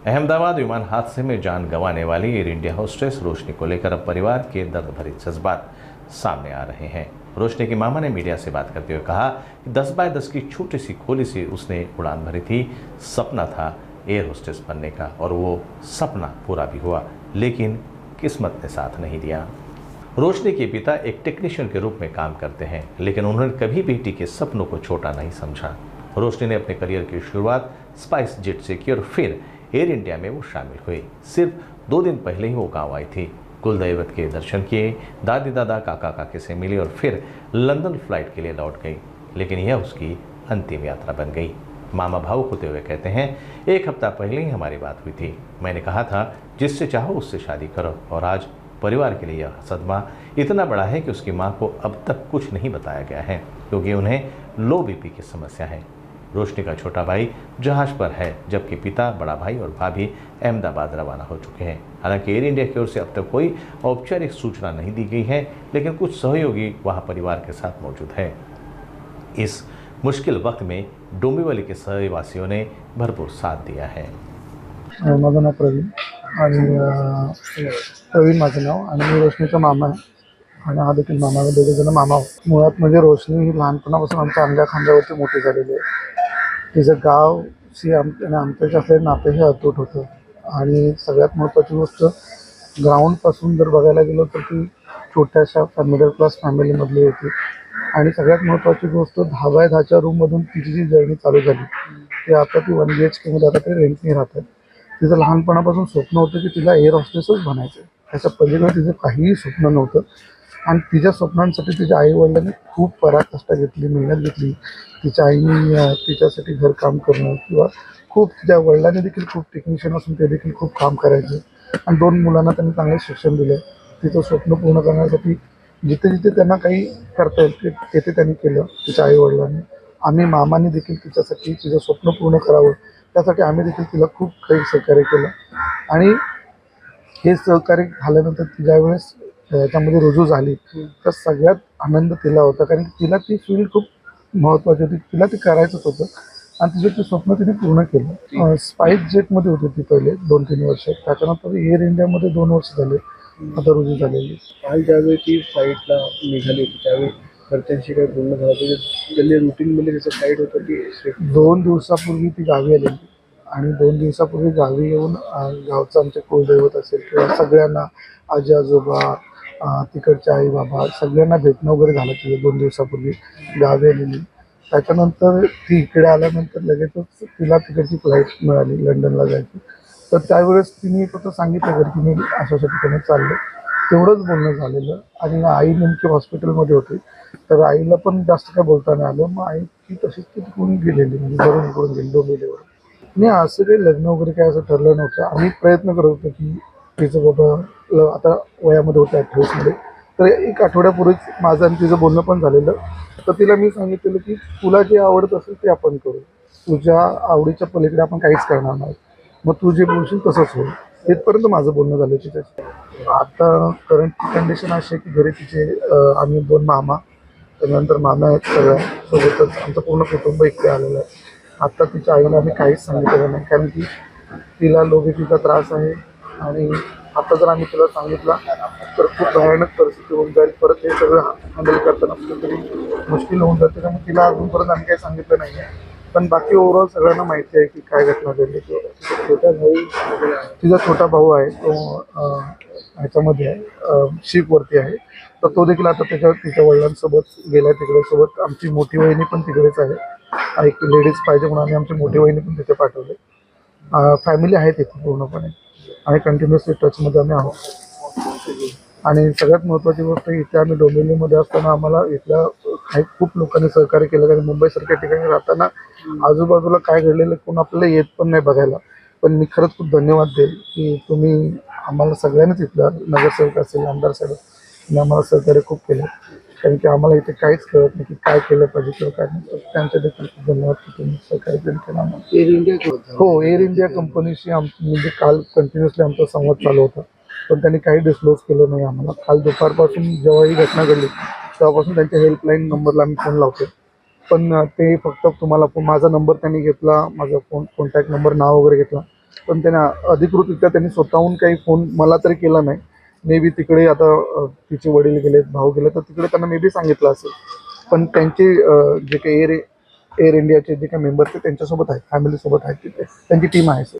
अहमदाबाद विमान हादसे में जान गंवाने वाली एयर इंडिया होस्टेस रोशनी को लेकर अब परिवार के दर्द भरे जज्बात सामने आ रहे हैं। रोशनी की मामा ने मीडिया से बात करते हुए कहा कि 10 बाय 10 की छोटी सी खोली से उसने उड़ान भरी थी। सपना था एयर होस्टेस बनने का और वो सपना पूरा भी हुआ, लेकिन किस्मत ने साथ नहीं दिया। रोशनी के पिता एक टेक्नीशियन के रूप में काम करते हैं, लेकिन उन्होंने कभी बेटी के सपनों को छोटा नहीं समझा। रोशनी ने अपने करियर की शुरुआत स्पाइस जेट से की और फिर एयर इंडिया में वो शामिल हुई। सिर्फ 2 दिन पहले ही वो गांव आई थी, कुलदैवत के दर्शन किए, दादी दादा काका काके से मिली और फिर लंदन फ्लाइट के लिए लौट गई। लेकिन यह उसकी अंतिम यात्रा बन गई। मामा भावुक होते हुए कहते हैं, 1 हफ्ता पहले ही हमारी बात हुई थी। मैंने कहा था जिससे चाहो उससे शादी करो, और आज परिवार के लिए यह सदमा इतना बड़ा है कि उसकी मां को अब तक कुछ नहीं बताया गया है, क्योंकि उन्हें लो बीपी की समस्या है। रोशनी का छोटा भाई जहाज पर है, जबकि पिता, बड़ा भाई और भाभी अहमदाबाद रवाना हो चुके हैं। हालांकि एयर इंडिया की ओर से अब तक कोई औपचारिक सूचना नहीं दी गई है, लेकिन कुछ सहयोगी वहां परिवार के साथ मौजूद है। इस मुश्किल वक्त में डोंबिवली के सहवासियों ने भरपूर साथ दिया है। माझं नाव प्रवीण आणि प्रवीण माझं नाव आणि मी रोशनीचा मामा आहे आणि हा देखील मामा, दोघे जण मामा आहोत। मुळात म्हणजे रोशनी ही लहानपणापासून आमच्या अंगा खांद्यावरती मोठी झालेली आहे। तिचं गावशी आणि आमच्याशी असलेलं नातं हे अतूट होतं आणि सगळ्यात महत्त्वाची गोष्ट ग्राउंडपासून जर बघायला गेलो तर ती छोट्याशा मिडल क्लास फॅमिलीमधली होती आणि सगळ्यात महत्त्वाची गोष्ट 10 बाय 10च्या रूममधून तिची जी जर्नी चालू झाली ती आता ती 1 BHKमध्ये आता ते रेंटनी राहतात। तिचं लहानपणापासून स्वप्न होतं की तिला एअर होस्टेसच बनायचं, त्याच्या पलीकडे तिचं काहीही स्वप्न नव्हतं आणि तिच्या स्वप्नांसाठी तिच्या आईवडिलांनी खूप पराकाष्ठा घेतली, मेहनत घेतली। तिच्या आईने तिच्यासाठी घरकाम करणं किंवा खूप तिच्या वडिलांनी देखील खूप टेक्निशियन असून ते देखील खूप काम करायचे आणि 2 मुलांना त्यांनी चांगले शिक्षण दिलं। तिचं स्वप्न पूर्ण करण्यासाठी जिथे जिथे त्यांना काही करता येईल तिथे त्यांनी केलं तिच्या आईवडिलांनी। आम्ही मामांनी देखील तिच्यासाठी तिचं स्वप्न पूर्ण करावं त्यासाठी आम्ही देखील तिला खूप काही सहकार्य केलं आणि हे सहकार्य झाल्यानंतर ती ज्यावेळेस याच्यामध्ये रुजू झाली तर सगळ्यात आनंद तिला होता, कारण तिला ती फील्ड खूप महत्त्वाची होती, तिला ते करायचंच होतं आणि तिचं ते स्वप्न तिने पूर्ण केलं। स्पाइस जेटमध्ये होती ती पहिले 2-3 वर्ष, त्याच्यानंतर एअर इंडियामध्ये 2 वर्ष झाले आता रुजू झालेली। काल ज्यावेळी ती फ्लाईटला निघाली होती त्यावेळी घरच्यांशी काही बोलणं झालं होतं, त्यांनी रुटीनमध्ये त्याचं फ्लाईट होतं की 2 दिवसापूर्वी ती गावी आलेली आणि 2 दिवसापूर्वी गावी येऊन गावचं आमचे कुलदैवत असेल किंवा सगळ्यांना आजी आजोबा तिकडचे आई बाबा सगळ्यांना भेटणं वगैरे झालं तिथे 2 दिवसापूर्वी गावी आलेली। त्याच्यानंतर ती इकडे आल्यानंतर लगेचच तिला तिकडची फ्लाईट मिळाली लंडनला जायची, तर त्यावेळेस तिने फक्त सांगितलं की मी अशा ठिकाणी चालले, तेवढंच बोलणं झालेलं। आणि आई नेमकी हॉस्पिटलमध्ये होती तर आईला पण जास्त काय बोलता नाही आलं, मग आई ती तशीच तिकडून गेलेली, म्हणजे घरून निघून गेली डोंबिवलीवर। नाही असं काही लग्न वगैरे काय असं ठरलं नव्हतं। आम्ही प्रयत्न करत होतो की तिचं बाबा आता वयामध्ये होतं 28मध्ये, तर 1 आठवड्यापूर्वीच माझं आणि तिचं बोलणं पण झालेलं। तर तिला मी सांगितलेलं की तुला जे आवडत असेल ते आपण करू, तुझ्या आवडीच्या पलीकडे आपण काहीच करणार नाही, मग तू जे बोलशील तसंच होईल, इथपर्यंत माझं बोलणं झालं तिच्याशी। आता करंट कंडिशन अशी आहे की घरी तिचे आम्ही 2 मामा, त्यानंतर मामा आहेत, सगळ्या सोबतच आमचं पूर्ण कुटुंब इकडे आलेलं आहे। आत्ता तिच्या आईला आम्ही काहीच सांगितलेलं नाही, कारण की तिला लो बीपीचा त्रास आहे आणि आता जर आम्ही तिला सांगितलं तर खूप भयानक परिस्थिती होऊन जाईल, परत हे सगळं हँडल करताना कुठेतरी मुश्किल होऊन जाते, त्यामुळे तिला अजूनपर्यंत आम्ही काही सांगितलं नाही आहे। पण बाकी ओव्हरऑल सगळ्यांना माहिती आहे की काय घटना घडली। तिचा छोटा भाऊ आहे, तो ह्याच्यामध्ये आहे, शिपवरती आहे, तर तो देखील आता तिच्या वडिलांसोबत गेला तिकडे सोबत। आमची मोठी वहिनी पण तिकडेच आहे, एक लेडीज पाहिजे म्हणून आम्ही आमची मोठी वहिनी पण तिथे पाठवले। फॅमिली आहे तिथे पूर्णपणे आणि कंटिन्युअसली टचमध्ये आम्ही आहोत। आणि सगळ्यात महत्त्वाची गोष्ट इथे आम्ही डोंबिवलीमध्ये असताना आम्हाला इथल्या खूप लोकांनी सहकार्य केलं, कारण मुंबईसारख्या ठिकाणी राहताना आजूबाजूला काय घडलेलं कोण आपल्याला येत पण नाही बघायला। पण मी खरंच खूप धन्यवाद देईल की तुम्ही आम्हाला सगळ्यांनीच, इथल्या नगरसेवक असेल, आमदार साहेब यांनी आम्हाला सहकार्य खूप केलं, कारण की आम्हाला इथे काहीच कळत नाही की काय केलं पाहिजे किंवा काय नाही। तर त्यांचे देखील खूप धन्यवाद की तुम्ही सहकार्य केलं आम्हाला। एअर इंडिया हो, एअर इंडिया कंपनीशी म्हणजे काल कंटिन्युअसली आमचा संवाद चालू होता, पण त्यांनी काही डिस्क्लोज केलं नाही आम्हाला। काल दुपारपासून जेव्हा ही घटना घडली तेव्हापासून त्यांच्या हेल्पलाईन नंबरला आम्ही फोन लावतो, पण ते फक्त तुम्हाला माझा नंबर त्यांनी घेतला, माझा कॉन्टॅक्ट नंबर, नाव वगैरे घेतला पण त्यांना अधिकृतरित्या त्यांनी स्वतःहून काही फोन मला तरी केला नाही. मे बी तिकडे आता तिचे वडील गेलेत, भाऊ गेले, तर तिकडे त्यांना मे बी सांगितलं असेल. पण त्यांचे जे काही एअर इंडियाचे जे काही मेंबर्स आहेत त्यांच्यासोबत आहेत, फॅमिलीसोबत आहेत, तिथे त्यांची टीम आहे सर.